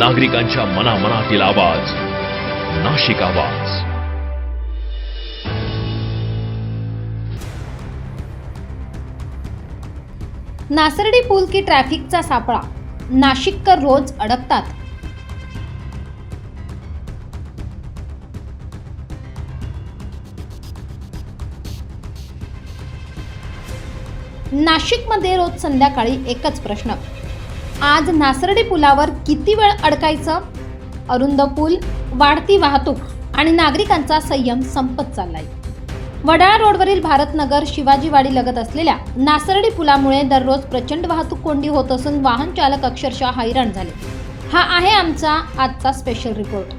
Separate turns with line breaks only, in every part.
नागरिकांच्या मनामनातील आवाज, नाशिक आवाज.
नासर्डी पूल की ट्रॅफिकचा सापळा, नाशिककर रोज अडकतात. नाशिकमध्ये रोज संध्याकाळी एकच प्रश्न, आज नासर्डी पुलावर किती वेळ अडकायचं? अरुंद पूल, वाढती वाहतूक आणि नागरिकांचा संयम संपत चाललाय. वडाळा रोडवरील भारतनगर शिवाजीवाडी लगत असलेल्या नासर्डी पुलामुळे दररोज प्रचंड वाहतूक कोंडी होत असून वाहन चालक अक्षरशः हैराण झाले. हा आहे आमचा आजचा स्पेशल रिपोर्ट.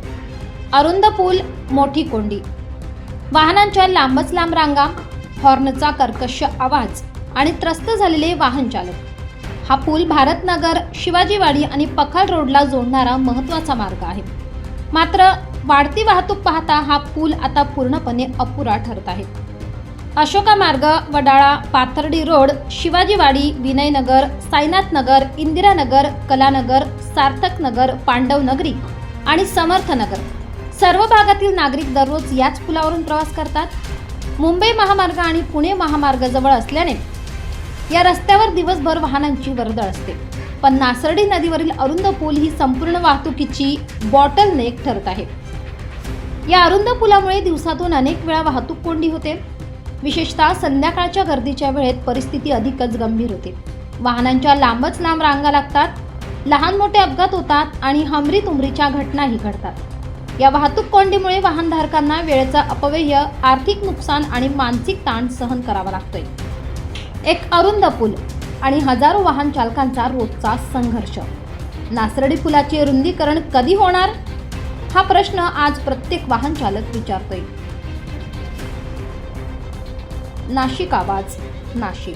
अरुंद पूल, मोठी कोंडी, वाहनांच्या लांबच लांब रांगा, हॉर्नचा कर्कश आवाज आणि त्रस्त झालेले वाहन चालक. हा पूल भारतनगर, शिवाजीवाडी आणि पखाल रोडला जोडणारा महत्त्वाचा मार्ग आहे. मात्र वाढती वाहतूक पाहता हा पूल आता पूर्णपणे अपुरा ठरत आहे. अशोका मार्ग, वडाळा, पाथर्डी रोड, शिवाजीवाडी, विनयनगर, साईनाथनगर, इंदिरानगर, कलानगर, सार्थकनगर, पांडवनगरी आणि समर्थनगर सर्व भागातील नागरिक दररोज याच पुलावरून प्रवास करतात. मुंबई महामार्ग आणि पुणे महामार्ग जवळ असल्याने या रस्त्यावर दिवसभर वाहनांची वर्दळ असते. पण नासर्डी नदीवरील अरुंद पूल ही संपूर्ण वाहतुकीची बॉटलनेक ठरत आहे. या अरुंद पुलामुळे दिवसातून अनेक वेळा वाहतूक कोंडी होते. विशेषतः संध्याकाळच्या गर्दीच्या वेळेत परिस्थिती अधिकच गंभीर होते. वाहनांच्या लांबच लांब रांगा लागतात, लहान मोठे अपघात होतात आणि हमरी तुमरीच्या घटनाही घडतात. या वाहतूक कोंडीमुळे वाहनधारकांना वेळेचा अपव्यय, आर्थिक नुकसान आणि मानसिक ताण सहन करावा लागतोय. एक अरुंद पूल आणि हजारो वाहन चालकांचा रोजचा संघर्ष. नासर्डी पुलाचे रुंदीकरण कधी होणार, हा प्रश्न आज प्रत्येक वाहन चालक विचारतोय. नाशिक आवाज, नाशिक.